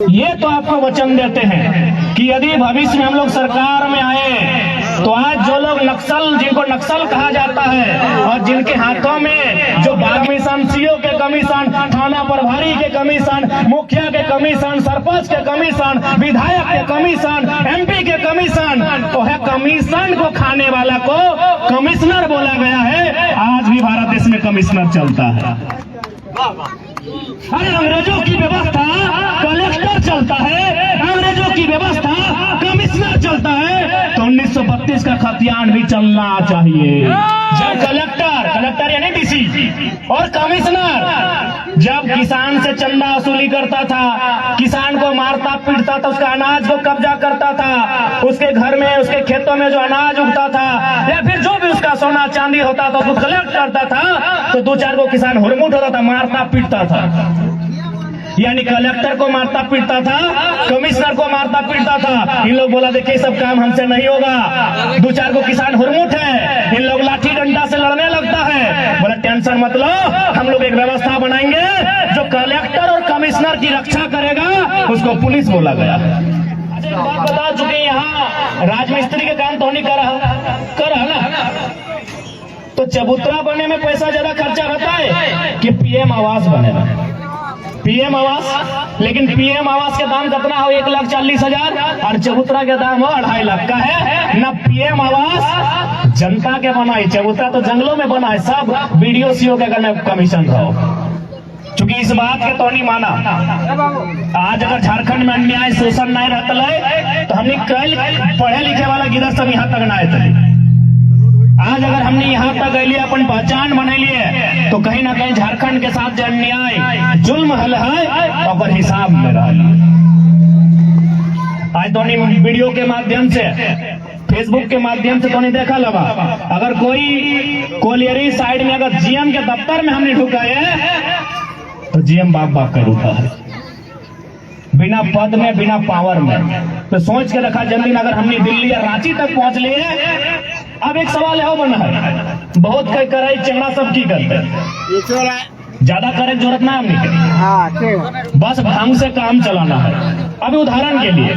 ये तो आपको वचन देते हैं कि यदि भविष्य में हम लोग सरकार में आए तो आज जो लोग नक्सल, जिनको नक्सल कहा जाता है और जिनके हाथों में जो कमीशन, सीओ के कमीशन, थाना प्रभारी के कमीशन, मुखिया के कमीशन, सरपंच के कमीशन, विधायक के कमीशन, एमपी के कमीशन, तो है कमीशन को खाने वाला को कमिश्नर बोला गया है। आज भी भारत देश में कमिश्नर चलता है। अरे अंग्रेजों की व्यवस्था कलेक्टर चलता है, अंग्रेजों की व्यवस्था कमिश्नर चलता है, तो 1932 का खतियान भी चलना चाहिए। जब कलेक्टर यानी डीसी और कमिश्नर जब किसान से चंदा वसूली करता था, किसान को मारता पीटता था, उसका अनाज को कब्जा करता था, उसके घर में, उसके खेतों में जो अनाज उगता था या फिर जो भी उसका सोना चांदी होता था उसको कलेक्ट करता था, तो दो चार को किसान हुरमुट होता था, मारता पीटता था। यानी कलेक्टर को मारता पीटता था, कमिश्नर को मारता पीटता था। इन लोग बोला देखिए सब काम हमसे नहीं होगा, दो चार को किसान हुरमुट है, इन लोग लाठी डंडा से लड़ने लगता है। बोला टेंशन मत लो, हम लोग एक व्यवस्था बनाएंगे जो कलेक्टर और कमिश्नर की रक्षा करेगा, उसको पुलिस बोला गया। बात बता चुके, यहाँ राजमिस्त्री के काम तो नहीं कर रहा ना, तो चबूतरा बनने में पैसा ज्यादा खर्चा होता है कि पीएम आवास बनेगा। पीएम आवास, लेकिन पीएम आवास के दाम कितना हो, 1,40,000 और चबूतरा के दाम हो 2.5 लाख का है ना। पीएम आवास जनता के बना है, चबूतरा तो जंगलों में बना है, सब बीडीओ सीओ के घर में कमीशन रहो। चूंकि इस बात के तो नहीं माना, आज अगर झारखंड में अन्याय शोषण नहीं रहता तो हमने कल पढ़े लिखे वाला गिरस सब यहाँ तक ना आए। आज अगर हमने यहाँ तक गए अपन पहचान बना लिए तो कहीं ना कहीं झारखंड के साथ जो अन्याय जुल्म हल है और हिसाब में रहा। आज तो वीडियो के माध्यम से, फेसबुक के माध्यम से तो नहीं देखा लगा, अगर कोई कोलियरी साइड में अगर जीएम के दफ्तर में हमने ढुकाए तो जीएम बाप कर उठा है, बिना पद में, बिना पावर में। तो सोच के रखा जल्दी, अगर हमने दिल्ली या रांची तक पहुंच लिए। अब एक सवाल है बना है, बहुत कई कराई चेंगड़ा सब की करते हैं, ज्यादा करे जरूरत ना हमने, बस ढंग से काम चलाना है। अभी उदाहरण के लिए,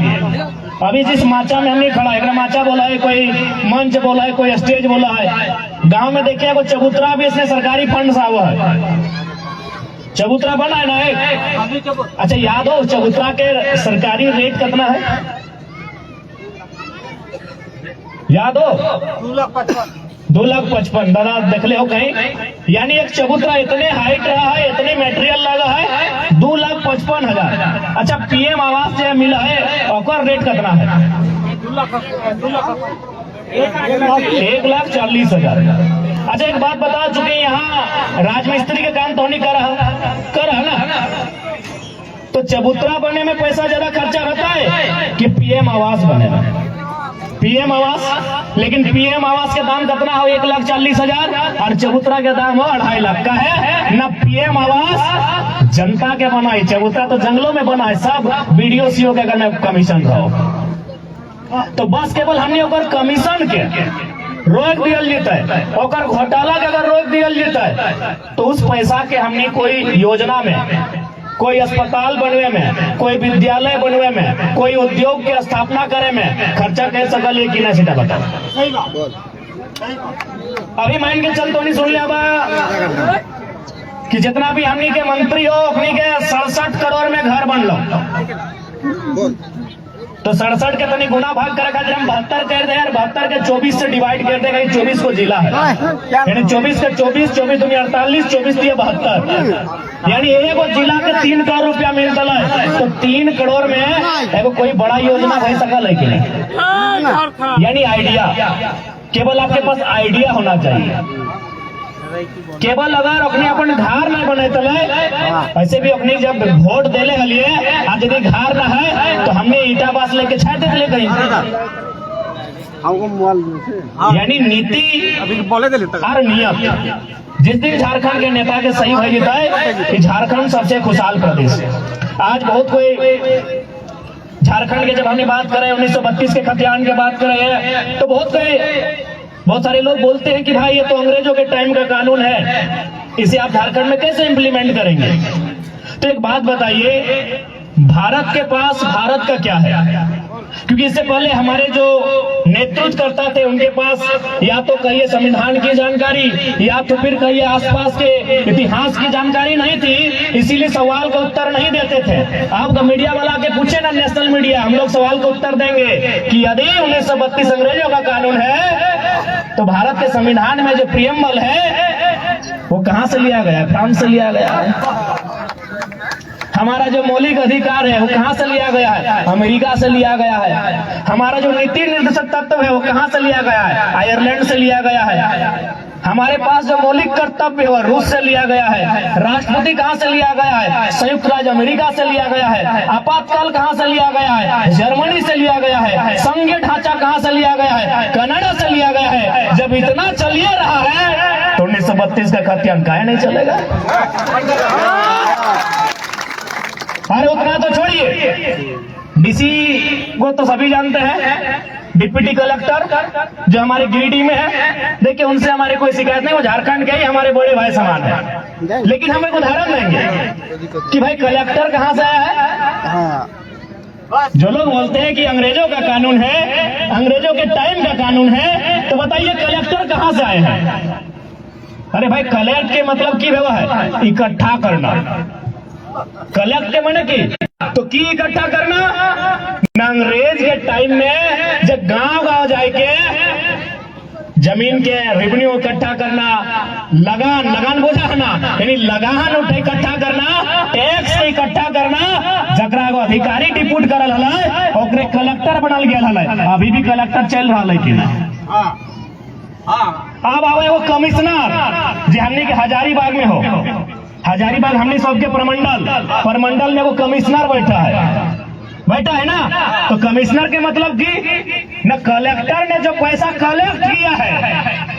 अभी जिस माचा में हमने खड़ा है, माचा बोला है, कोई मंच बोला है, कोई स्टेज बोला है, गांव में देखिए वो चबूतरा भी इसने सरकारी फंड से हुआ है। चबूतरा बना है ना एक, अच्छा याद हो चबूतरा के सरकारी रेट कितना है, याद हो? 2,55,000। दादा देख ले हो कहीं, यानी एक चबूतरा इतने हाइट रहा है, इतने मटेरियल लगा है, 2,55,000। अच्छा पीएम आवास जो मिला है और रेट कितना है? 1,40,000। अच्छा एक बात बता चुके, यहाँ राजमिस्त्री के काम तो नहीं कर रहा ना, तो चबूतरा बनने में पैसा ज्यादा खर्चा होता है कि पीएम आवास बनेगा। पीएम आवास, लेकिन पीएम आवास के दाम कितना हो, 1,40,000 और चबूतरा के दाम हो 2.5 लाख का है ना। पीएम आवास जनता के बना है, चबूतरा तो जंगलों में बना है, सब बीडीओ सीओ के घर में कमीशन रहो। तो बस केवल हमने ऊपर कमीशन के रोक दिया जाता है, और घोटाला के अगर रोक दिया जाता है तो उस पैसा के हमने कोई योजना में, कोई अस्पताल बनवे में, कोई विद्यालय बनवे में, कोई उद्योग की स्थापना करे में खर्चा कर सकल है कि नहीं, सीधा बताओ। अभी मान के चल तो नहीं सुन लिया कि जितना भी हमनी के मंत्री हो अपनी के 67 करोड़ में घर बन लो, तो 67 के तनी गुना भाग करे खातिर हम 72 कर दे, 72 के 24 से डिवाइड कर देगा, 24 को जिला है, यानी 24 के 24, 24 दूनी 48, 24 दिए 72, यानी एक जिला के 3 करोड़ रुपया मिलता है। तो 3 करोड़ में एगो कोई बड़ा योजना हो सकल है कि नहीं? यानी आइडिया, केवल आपके पास आइडिया होना चाहिए। केवल अगर अपने अपन घर में बने तले, ऐसे भी अपनी जब वोट देले हलिए, आज यदि घर न है तो हमने ईटा बास लेके छाट देख ले कहीं, यानी नीति और नियम। जिस दिन झारखंड के नेता के सही हो जाता है कि झारखंड सबसे खुशहाल प्रदेश है। आज बहुत कोई झारखंड के, जब हमने बात करें 1932 के खतियान की बात करें, तो बहुत सारे लोग बोलते हैं कि भाई ये तो अंग्रेजों के टाइम का कानून है, इसे आप झारखंड में कैसे इम्प्लीमेंट करेंगे? तो एक बात बताइए, भारत के पास भारत का क्या है, क्योंकि इससे पहले हमारे जो नेतृत्व करता थे उनके पास या तो कहिए संविधान की जानकारी या तो फिर कहिए आसपास के इतिहास की जानकारी नहीं थी, इसीलिए सवाल का उत्तर नहीं देते थे। आप मीडिया वाला के पूछे ना, नेशनल मीडिया, हम लोग सवाल का उत्तर देंगे कि यदि 1932 अंग्रेजों का कानून है तो भारत के संविधान में जो प्रियम्बल है वो कहां से लिया गया है? फ्रांस से लिया गया है। हमारा जो मौलिक अधिकार है वो कहां से लिया गया है? अमेरिका से लिया गया है। हमारा जो नीति निर्देशक तत्व है वो कहां से लिया गया है? आयरलैंड से लिया गया है। हमारे पास जो मौलिक कर्तव्य है रूस से लिया गया है। राष्ट्रपति कहां से लिया गया है? संयुक्त राज्य अमेरिका से लिया गया है। आपातकाल कहां से लिया गया है? जर्मनी से लिया गया है। संघीय ढांचा कहां से लिया गया है? कनाडा से लिया गया है। जब इतना चलिए रहा है तो 1932 का खतियान काहे नहीं चलेगा? अरे उतना तो छोड़िए, डीसी को तो सभी जानते हैं, डिप्टी कलेक्टर जो हमारे गिरिडीह में है, देखिए उनसे हमारी कोई शिकायत नहीं, वो झारखंड के ही हमारे बड़े भाई समान है। लेकिन हम एक उदाहरण देंगे कि भाई कलेक्टर कहां से आया है। जो लोग बोलते हैं कि अंग्रेजों का कानून है, अंग्रेजों के टाइम का कानून है, तो बताइए कलेक्टर कहां से आए हैं? अरे भाई कलेक्ट के मतलब की व्यवहार है इकट्ठा करना। कलेक्ट के माने की तो की इकट्ठा करना। अंग्रेज के टाइम में जब गांव गांव जाके जमीन के रेवेन्यू इकट्ठा करना, लगान बोझा है ना, यानी लगान उठे इकट्ठा करना, टैक्स इकट्ठा करना, जकरा को अधिकारी डिप्यूट करल हला ओकरे कलेक्टर बनल गया हला। अभी भी कलेक्टर चल रहा है कि नहीं? अब आवे वो कमिश्नर जो हमने के हजारीबाग में हो, हजारीबाग हमने सबके प्रमंडल में वो कमिश्नर बैठा है ना। तो कमिश्नर के मतलब कि न कलेक्टर ने जो पैसा कलेक्ट किया है,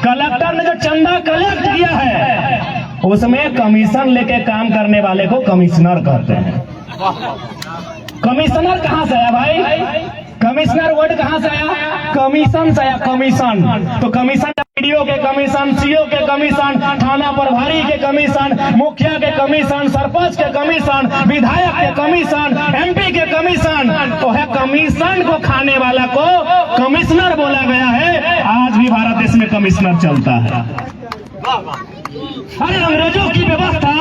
कलेक्टर ने जो चंदा कलेक्ट किया है, उसमें कमीशन लेके काम करने वाले को कमिश्नर कहते हैं। कमिश्नर कहां से आया भाई? कमिश्नर वर्ड कहां से आया? कमीशन से आया। कमीशन तो कमीशन वीडियो के कमीशन, सीओ के कमीशन, थाना प्रभारी के कमीशन, मुखिया के कमीशन, सरपंच के कमीशन, विधायक के कमीशन, एमपी के कमीशन, तो है कमीशन को खाने वाला को कमिश्नर बोला गया है। आज भी भारत देश में कमिश्नर चलता है। अरे अंग्रेजों की व्यवस्था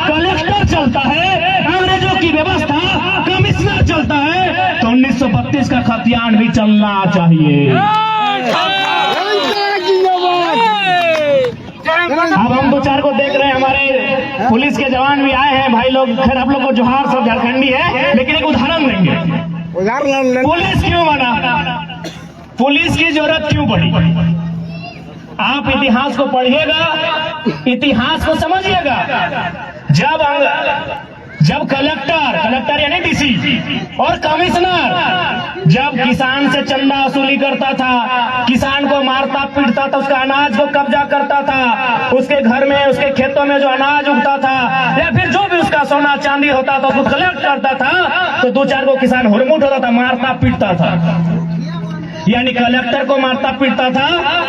कलेक्टर चलता है, अंग्रेजों की व्यवस्था कमिश्नर चलता है, तो 1932 का खतियान भी चलना चाहिए। अब हम दो चार को देख रहे हैं, हमारे पुलिस के जवान भी आए हैं भाई लोग। खैर आप लोग को जोहार, सब झारखंडी है, लेकिन एक उदाहरण देंगे। पुलिस क्यों बना? पुलिस की जरूरत क्यों पड़ी? आप इतिहास को पढ़िएगा, इतिहास को समझिएगा। जब कलेक्टर यानी डीसी और कमिश्नर जब किसान से चंदा वसूली करता था, किसान को मारता पीटता था, उसका अनाज को कब्जा करता था, उसके घर में उसके खेतों में जो अनाज उगता था या फिर जो भी उसका सोना चांदी होता था उसको कलेक्ट करता था, तो दो चार को किसान हुरमुट होता था, मारता पीटता था। यानी कलेक्टर को मारता पीटता था,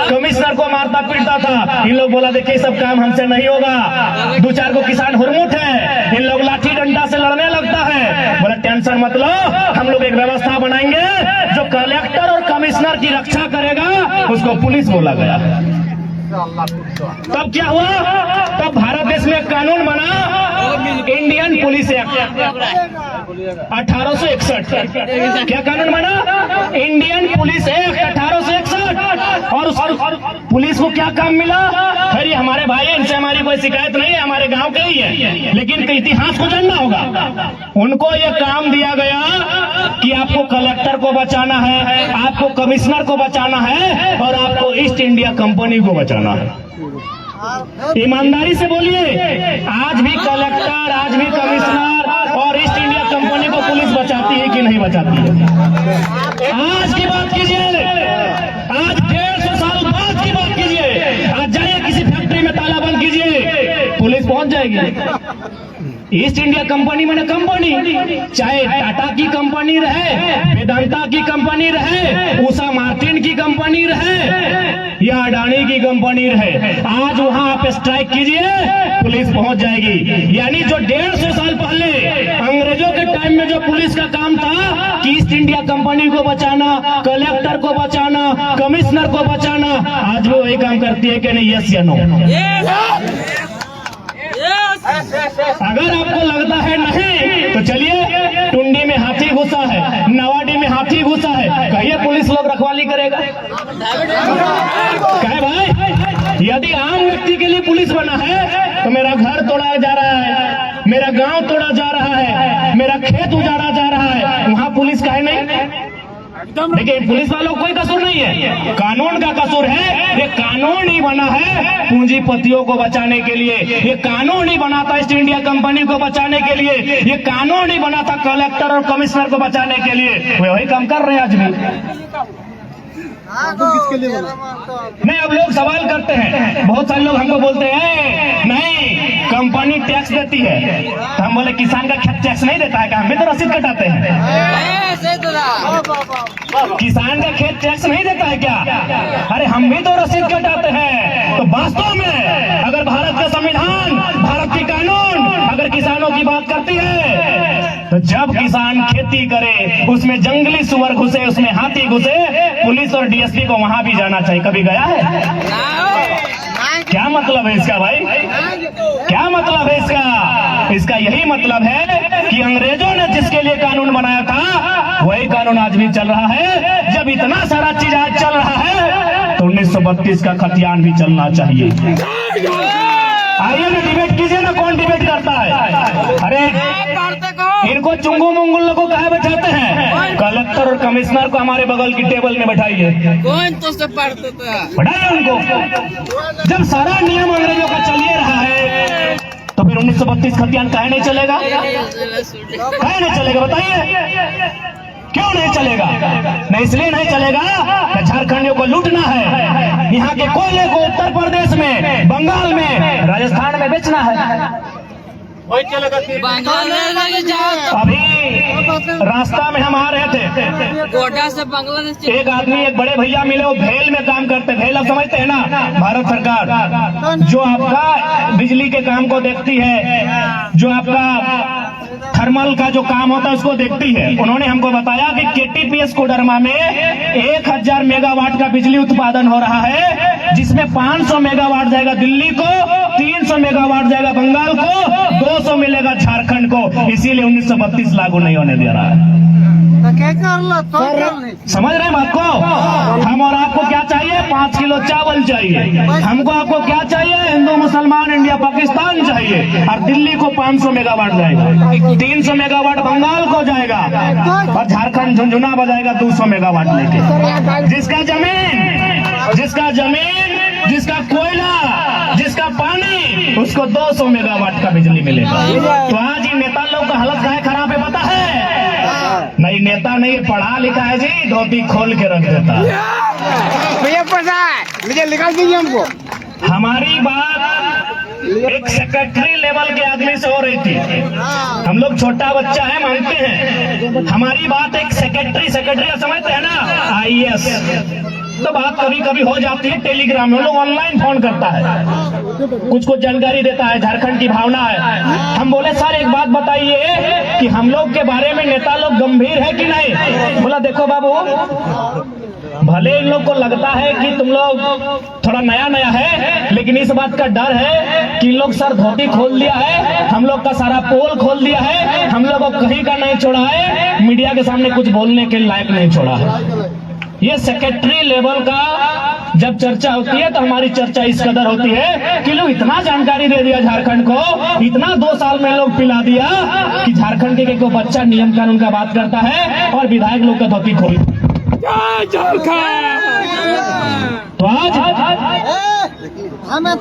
कमिश्नर को मारता पीटता था। इन लोग बोला देखिए सब काम हमसे नहीं होगा, दो चार को किसान हुरमुट है, इन लोग लाठी डंडा से लड़ने लगता है। बोला टेंशन मत लो, हम लोग एक व्यवस्था बनाएंगे जो कलेक्टर और कमिश्नर की रक्षा करेगा, उसको पुलिस बोला गया। तब क्या हुआ? तब भारत देश में कानून बना, इंडियन पुलिस एक्ट 1861। क्या कानून बना? Indian police act 1861। और उस पुलिस को क्या काम मिला? खैर हमारे भाई हैं, इनसे हमारी कोई शिकायत नहीं है, हमारे गांव के ही है, लेकिन इतिहास को जानना होगा। उनको ये काम दिया गया कि आपको कलेक्टर को बचाना है, आपको कमिश्नर को बचाना है और आपको ईस्ट इंडिया कंपनी को बचाना है। ईमानदारी से बोलिए, आज भी कलेक्टर, आज भी कमिश्नर और ईस्ट इंडिया कंपनी को पुलिस बचाती है कि नहीं बचाती है? आज की बात कीजिए, आज 150 साल बाद की बात कीजिए। आज जाइए किसी फैक्ट्री में ताला बंद कीजिए, पुलिस पहुंच जाएगी। ईस्ट इंडिया कंपनी मैंने कंपनी, चाहे टाटा की कंपनी रहे, वेदांता की कंपनी रहे, उषा मार्टिन की कंपनी रहे या अडानी की कंपनी रहे, आज वहां आप स्ट्राइक कीजिए, पुलिस पहुंच जाएगी। यानी जो 150 साल पहले अंग्रेजों के टाइम टाइम में जो पुलिस का काम था कि ईस्ट इंडिया कंपनी को बचाना, कलेक्टर को बचाना, कमिश्नर को बचाना, आज वो वही काम करती है कि नहीं? यस या नो? अगर आपको लगता है नहीं तो चलिए, टुंडी में हाथी घुसा है, नवाडी में हाथी घुसा है, कहिए पुलिस लोग रखवाली करेगा? कहे भाई, यदि आम व्यक्ति के लिए पुलिस बना है तो मेरा घर तोड़ा जा रहा है, मेरा गांव तोड़ा जा रहा है, मेरा खेत उजाड़ा जा रहा है, वहां पुलिस काहे नहीं? लेकिन पुलिस वालों कोई कसूर नहीं है, कानून का कसूर है। ये कानून ही बना है पूंजीपतियों को बचाने के लिए, ये कानून ही बना था ईस्ट इंडिया कंपनी को बचाने के लिए, ये कानून ही बना था कलेक्टर और कमिश्नर को बचाने के लिए। वे वही काम कर रहे हैं आज भी। नहीं, अब लोग सवाल करते हैं, बहुत सारे लोग हमको बोलते हैं नहीं कंपनी टैक्स देती है, तो हम बोले किसान का खेत टैक्स नहीं देता है क्या? हम भी तो रसीद कटाते हैं। किसान का खेत टैक्स नहीं देता है क्या? अरे हम भी तो रसीद कटाते हैं। तो वास्तव में अगर भारत का संविधान, भारत की कानून अगर किसानों की बात करती है, तो जब किसान खेती करे उसमें जंगली सुअर घुसे, उसमें हाथी घुसे, पुलिस और डीएसपी को वहां भी जाना चाहिए। कभी गया है? क्या मतलब है इसका भाई? क्या मतलब है इसका? इसका यही मतलब है कि अंग्रेजों ने जिसके लिए कानून बनाया था वही कानून आज भी चल रहा है। जब इतना सारा चीज आज चल रहा है तो 1932 का खतियान भी चलना चाहिए। आइए ना डिबेट कीजिए ना, कौन डिबेट करता है? अरे इनको चुंगू मुंगुल लोगों को कहा बैठाते हैं? कलेक्टर और कमिश्नर को हमारे बगल की टेबल में बैठाइए, कौन तो से पढ़ते थे? बैठाइए उनको। जब सारा नियम अंग्रेजों का चलिए रहा है तो फिर 1932 खतियान काहे नहीं चलेगा? काहे नहीं चलेगा बताइए? क्यों नहीं चलेगा? नहीं इसलिए नहीं चलेगा कि झारखंडियों को लूटना है, यहाँ के कोयले को उत्तर प्रदेश में, बंगाल में, राजस्थान में बेचना है। अभी रास्ता में हम आ रहे थे, गोड्डा से बांग्लादेश एक आदमी, एक बड़े भैया मिले, वो भेल में काम करते। भेल आप समझते हैं ना? भारत सरकार जो आपका बिजली के काम को देखती है, जो आपका थर्मल का जो काम होता है उसको देखती है। उन्होंने हमको बताया कि केटीपीएस कोडरमा में 1000 मेगावाट का बिजली उत्पादन हो रहा है, जिसमें 500 मेगावाट जाएगा दिल्ली को, 300 मेगावाट जाएगा बंगाल को, 200 मिलेगा झारखंड को। इसीलिए 1932 लागू नहीं होने दे रहा है। समझ रहे हैं बात को? हम और आपको क्या चाहिए? 5 किलो चावल चाहिए। हमको आपको क्या चाहिए? हिंदू मुसलमान इंडिया पाकिस्तान चाहिए। और दिल्ली को 500 मेगावाट जाएगा, 300 मेगावाट बंगाल को जाएगा, और झारखंड झुंझुना बजाएगा 200 मेगावाट लेके। जिसका जमीन, जिसका कोयला, जिसका पानी, उसको 200 मेगावाट का बिजली मिलेगा। तो आज ये नेता लोग का हालत काहे खराब है पता है? नहीं नेता नहीं, पढ़ा लिखा है जी, धोती खोल के रख देता है। भैया पता है, मुझे निकाल दीजिए हमको। हमारी बात एक सेक्रेटरी लेवल के आदमी से हो रही थी। हम लोग छोटा बच्चा है मानते हैं, हमारी बात एक सेक्रेटरी समझते हैं ना, आईएएस, तो बात कभी कभी हो जाती है टेलीग्राम में। लोग ऑनलाइन फोन करता है, कुछ जानकारी देता है, झारखंड की भावना है। हम बोले सर एक बात बताइए कि हम लोग के बारे में नेता लोग गंभीर है कि नहीं? बोला देखो बाबू, भले इन लोग को लगता है कि तुम लोग थोड़ा नया है, लेकिन इस बात का डर है कि इन लोग सर धोती खोल दिया है, हम लोग का सारा पोल खोल दिया है, हम लोग को कहीं का नहीं छोड़ा है, मीडिया के सामने कुछ बोलने के लायक नहीं छोड़ा है। ये सेक्रेटरी लेवल का जब चर्चा होती है तो हमारी चर्चा इस कदर होती है कि लोग इतना जानकारी दे दिया झारखंड को, इतना 2 साल में लोग पिला दिया कि झारखंड के कोई बच्चा नियम कानून का बात करता है और विधायक लोग का धोती खोल। तो आज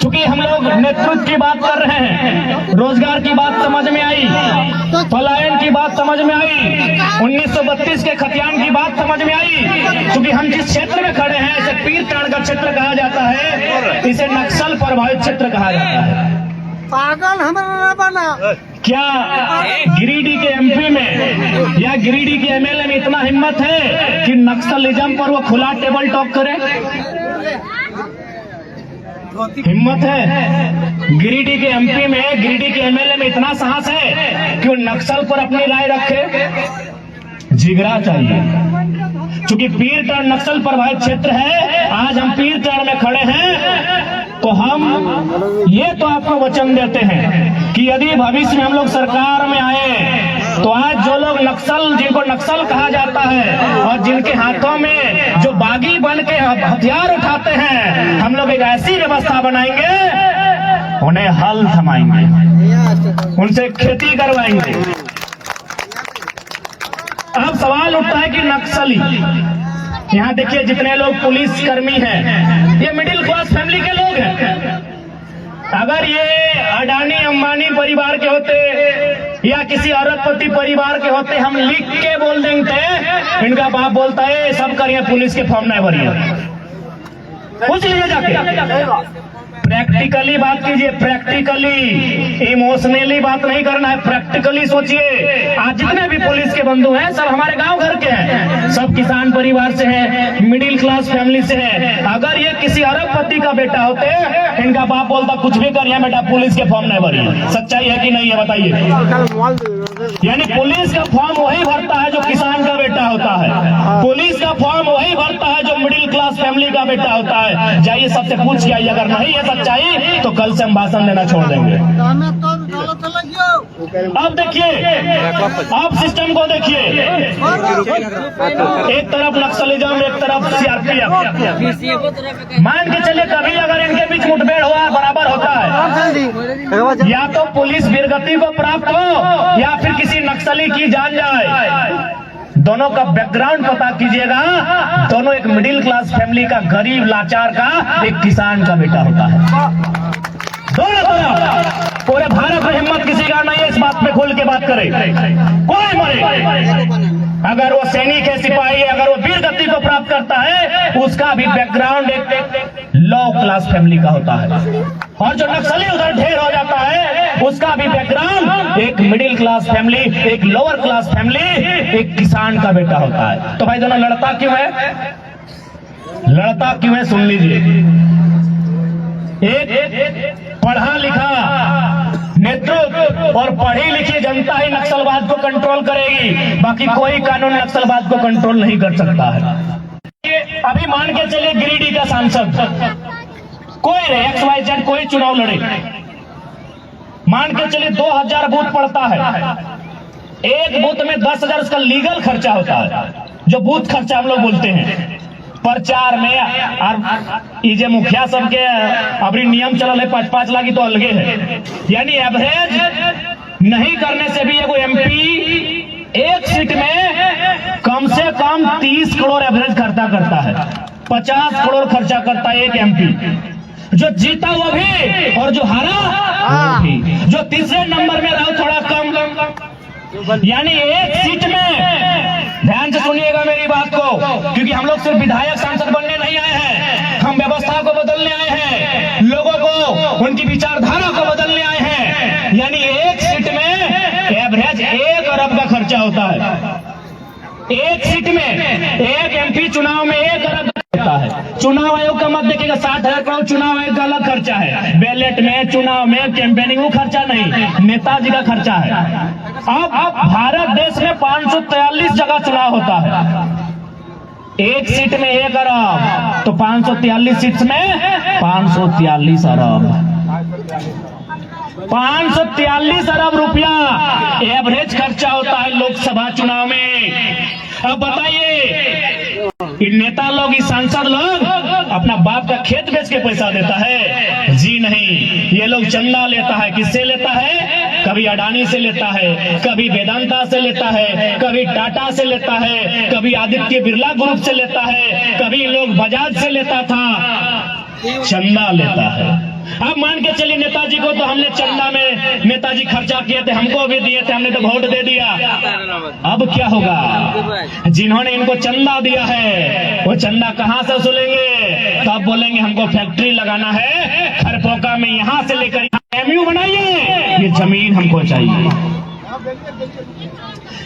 चूंकि हम लोग नेतृत्व की बात कर रहे हैं, रोजगार की बात समझ में आई, पलायन की बात समझ में आई, 1932 के खतियान की बात समझ में आई। क्योंकि हम जिस क्षेत्र में खड़े हैं इसे पीर ताड़ का क्षेत्र कहा जाता है, इसे नक्सल प्रभावित क्षेत्र कहा जाता है। पागल हमारा बना क्या गिरिडीह के एमपी में या गिरिडीह के एमएलए में इतना हिम्मत है कि नक्सलिज्म पर वो खुला टेबल टॉक करे? हिम्मत है। गिरिडीह के एमपी में, गिरिडीह के एमएलए में इतना साहस है कि वो नक्सल पर अपनी राय रखे। जिगरा चाहिए। चूंकि पीरटांड नक्सल प्रभावित क्षेत्र है, आज हम पीरटांड में खड़े हैं, तो हम ये तो आपको वचन देते हैं कि यदि भविष्य में हम लोग सरकार में आए तो आज जो लोग नक्सल, जिनको नक्सल कहा जाता है और जिनके हाथों में जो बागी बन के हथियार उठाते हैं, हम लोग एक ऐसी व्यवस्था बनाएंगे, उन्हें हल थमाएंगे, उनसे खेती करवाएंगे। अब सवाल उठता है कि नक्सली, यहाँ देखिए जितने लोग पुलिस कर्मी हैं, ये मिडिल क्लास फैमिली के लोग हैं। अगर ये अडानी अंबानी परिवार के होते या किसी अरबपति परिवार के होते, हम लिख के बोल देंगे। इनका बाप बोलता है सब करिए पुलिस के फॉर्म नहीं भरिए, पूछ लीजिए जाके। प्रैक्टिकली बात कीजिए, प्रैक्टिकली, इमोशनली बात नहीं करना है, प्रैक्टिकली सोचिए। आज जितने भी पुलिस के बंधु हैं सब हमारे गांव घर के हैं, सब किसान परिवार से हैं, मिडिल क्लास फैमिली से हैं। अगर ये किसी अरबपति का बेटा होते, इनका बाप बोलता कुछ भी करिए बेटा पुलिस के फॉर्म नहीं भरिए। सच्चाई है कि नहीं है बताइए। यानी पुलिस का फॉर्म वही भरता है जो किसान का बेटा होता है, पुलिस का फॉर्म वही भरता है जो मिडिल क्लास फैमिली का बेटा होता है। जाइए सबसे पूछ के आइए, अगर नहीं है सच्चाई तो कल से हम भाषण देना छोड़ देंगे। अब देखिए, अब सिस्टम को देखिए, एक तरफ नक्सलिज्म, एक तरफ सीआरपीएफ। मान के चलिए कभी अगर इनके बीच मुठभेड़ हुआ, बराबर होता है, या तो पुलिस वीरगति को प्राप्त हो या फिर किसी नक्सली की जान जाए। दोनों का बैकग्राउंड पता कीजिएगा, दोनों एक मिडिल क्लास फैमिली का, गरीब लाचार का, एक किसान का बेटा होता है। दोनों तरफ पूरे भारत में हिम्मत किसी का नहीं है इस बात पे खुल के बात करे। कोई मरे, अगर वो सैनिक है, सिपाही है, अगर वो वीरगति को प्राप्त करता है, उसका भी बैकग्राउंड एक लो क्लास फैमिली का होता है। और जो नक्सली उधर ढेर हो जाता है, उसका भी बैकग्राउंड एक मिडिल क्लास फैमिली, एक लोअर क्लास फैमिली, एक किसान का बेटा होता है। तो भाई दोनों लड़ता क्यों है? लड़ता क्यों है सुन लीजिए। एक पढ़ा लिखा नेतृत्व और पढ़ी लिखी जनता ही नक्सलवाद को कंट्रोल करेगी, बाकी कोई कानून नक्सलवाद को कंट्रोल नहीं कर सकता है। अभी मान के चलिए गिरिडीह का सांसद कोई रहे, XYZ कोई चुनाव लड़े, मान के चलिए 2000 बूथ पड़ता है, एक बूथ में 10,000 उसका लीगल खर्चा होता है, जो बूथ खर्चा हम लोग बोलते हैं। प्रचार में और ये मुखिया सबके अभी नियम चल है 5-5 लाख तो अलगे है। यानी एवरेज नहीं करने से भी एगो एमपी एक सीट में कम से कम 30 करोड़ एवरेज खर्चा करता है, 50 करोड़ खर्चा करता है एक एमपी। जो जीता वो भी और जो हारा वो भी, जो तीसरे नंबर में रहा थोड़ा कम। यानी एक सीट में, ध्यान से सुनिएगा मेरी बात को, क्योंकि हम लोग सिर्फ विधायक सांसद बनने नहीं आए हैं, हम व्यवस्था को बदलने आए हैं, लोगों को उनकी विचारधारा को बदलने आए हैं। यानी एक सीट में एवरेज 1 अरब का खर्चा होता है। एक सीट में एक एमपी चुनाव में 1 अरब होता है। चुनाव आयोग का मत देखिएगा, 60,000 करोड़ चुनाव आयोग का अलग खर्चा है। बैलेट में, चुनाव में, कैंपेनिंग वो खर्चा नहीं, नेताजी का खर्चा है। अब भारत देश में 543 जगह चुनाव होता है, एक सीट में 1 अरब, तो 543 सीट में 543 अरब, 543 अरब रुपया एवरेज खर्चा होता है लोकसभा चुनाव में। अब बताइए, इन नेता लोग, इस सांसद लोग अपना बाप का खेत बेच के पैसा देता है? जी नहीं, ये लोग चंदा लेता है। किससे लेता है? कभी अडानी से लेता है, कभी वेदांता से लेता है, कभी टाटा से लेता है, कभी आदित्य बिरला ग्रुप से लेता है, कभी लोग बजाज से लेता था, चंदा लेता है। अब मान के चलिए नेताजी को तो हमने चंदा में नेताजी खर्चा किए थे, हमको भी दिए थे, हमने तो वोट दे दिया। अब क्या होगा? जिन्होंने इनको चंदा दिया है वो चंदा कहां से वसूलेंगे? तो अब बोलेंगे हमको फैक्ट्री लगाना है खरपोका में, यहां से लेकर एमयू बनाइए, ये जमीन हमको चाहिए।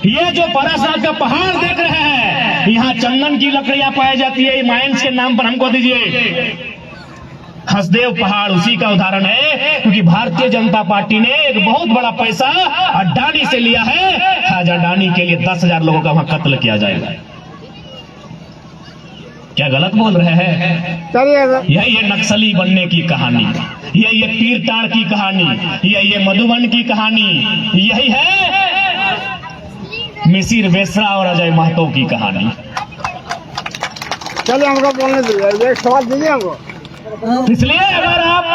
ये जो परासनाथ का पहाड़ देख रहे हैं, यहाँ चंदन की लकड़ियां पाई जाती है, माइंस के नाम पर हमको दीजिए। हसदेव पहाड़ उसी का उदाहरण है, क्योंकि भारतीय जनता पार्टी ने एक बहुत बड़ा पैसा अडानी से लिया है। आज अडानी के लिए 10,000 लोगों का वहां कत्ल किया जाएगा। क्या गलत बोल रहे हैं? चलिए सर। यही है नक्सली बनने की कहानी, यही है पीरटाड़ की कहानी, यही है मधुबन की कहानी, यही है मिसिर बेसरा और अजय महतो की कहानी। चलिए हमको बोलने दीजिए, एक सवाल दीजिए हमको। इसलिए अगर आप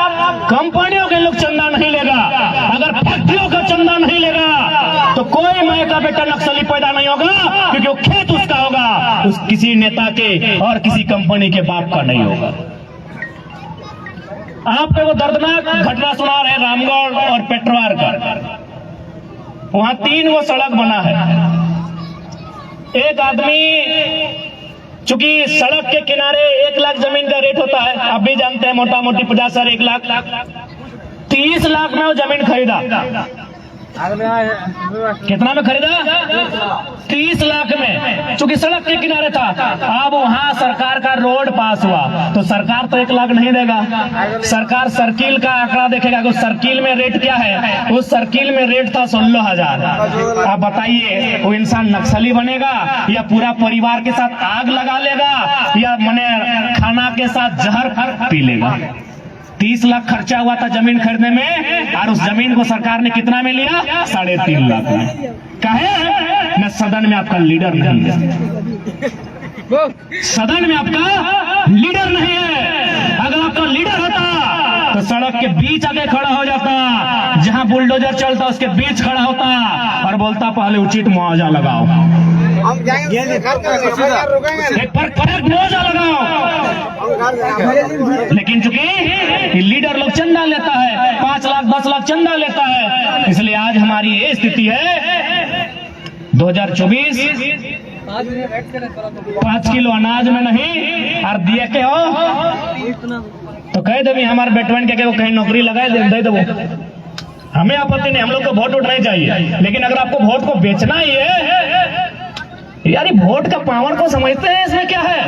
कंपनियों के लोग चंदा नहीं लेगा, अगर फैक्ट्रियों का चंदा नहीं लेगा, तो कोई माँ का बेटा नक्सली पैदा नहीं होगा, क्योंकि वो खेत उसका होगा, उस किसी नेता के और किसी कंपनी के बाप का नहीं होगा। आपको वो दर्दनाक घटना सुना रहे रामगढ़ और पेटरवार का। वहां 3 वो सड़क बना है। एक आदमी, चूंकि सड़क के किनारे 1 लाख जमीन का रेट होता है, आप भी जानते हैं, मोटा मोटी 50 और 1 लाख, 30 लाख में वो जमीन खरीदा। कितना में खरीदा? 30 लाख में, चूंकि सड़क के किनारे था। अब वहां सरकार का रोड पास हुआ तो सरकार तो 1 लाख नहीं देगा, सरकार सर्किल का आंकड़ा देखेगा। तो सर्किल में रेट क्या है? उस सर्किल में रेट था 16,000। आप बताइए, वो इंसान नक्सली बनेगा या पूरा परिवार के साथ आग लगा लेगा या मने खाना के साथ जहर पी लेगा? 30 लाख खर्चा हुआ था जमीन खरीदने में, और उस जमीन को सरकार ने कितना में लिया? 3.5 लाख में। कहे न सदन में आपका लीडर नहीं है, सदन में आपका लीडर नहीं है। अगर आपका लीडर होता तो सड़क के बीच आके खड़ा हो जाता, जहां बुलडोजर चलता उसके बीच खड़ा होता और बोलता पहले उचित मुआवजा लगाओ, हम जाएंगे रुकेंगे, एक पर मुआवजा लगाओ। लेकिन चूंकि लीडर लोग चंदा लेता है, 5 लाख 10 लाख चंदा लेता है, इसलिए आज हमारी ये स्थिति है। 2024 5 किलो अनाज में नहीं और दिए के हो तो कह दे हमारे बेटवन के कहीं नौकरी लगाए दे दो, हमें आपत्ति नहीं, हम लोग को वोट नहीं चाहिए। लेकिन अगर आपको वोट को बेचना ही है, यार वोट का पावर को समझते हैं, इसमें क्या है?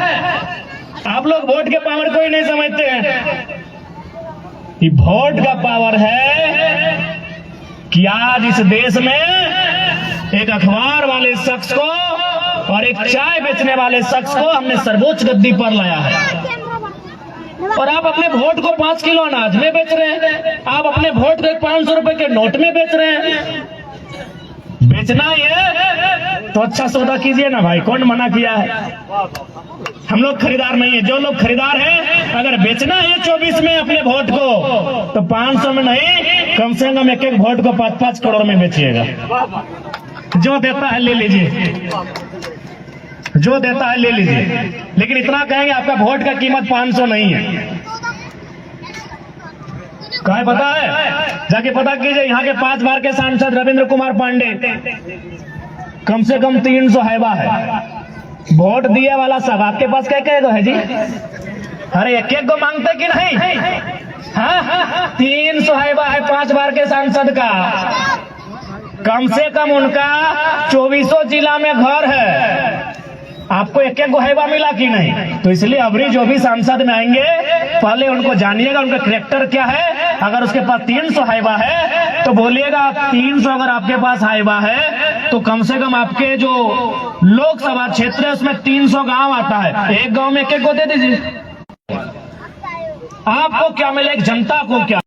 आप लोग वोट के पावर को ही नहीं समझते हैं। ये वोट का पावर है कि आज इस देश में एक अखबार वाले शख्स को और एक चाय बेचने वाले शख्स को हमने सर्वोच्च गद्दी पर लाया है। और आप अपने वोट को 5 किलो अनाज में बेच रहे हैं, आप अपने वोट को 500 रुपए के नोट में बेच रहे हैं। बेचना ही है तो अच्छा सौदा कीजिए ना भाई, कौन मना किया है? हम लोग खरीदार नहीं है। जो लोग खरीदार हैं, अगर बेचना है 24 में अपने वोट को, तो 500 में नहीं, कम से कम एक वोट को 5-5 करोड़ में बेचिएगा। जो देता है ले लीजिए, जो देता है ले लीजिए, लेकिन इतना कहेंगे आपका वोट का कीमत 500 नहीं है। कहा पता है? जाके पता कीजिए। यहाँ के 5 बार के सांसद रविंद्र कुमार पांडे, कम से कम 300 हैवा है। वोट दिए वाला सब आपके पास क्या गो है जी? अरे एक गो मांगते कि नहीं? हाँ, 300 हैवा है 5 बार के सांसद का। कम से कम उनका 24 जिला में घर है। आपको एक गो हैवा मिला कि नहीं? तो इसलिए अबरी जो भी सांसद में आएंगे, पहले उनको जानिएगा उनका कैरेक्टर क्या है। अगर उसके पास 300 हैवा है तो बोलिएगा 300 अगर आपके पास हैवा है तो कम से कम आपके जो लोकसभा क्षेत्र है उसमें 300 गांव आता है, एक गांव में एक गो दे दीजिए। आपको क्या मिले, जनता को क्या?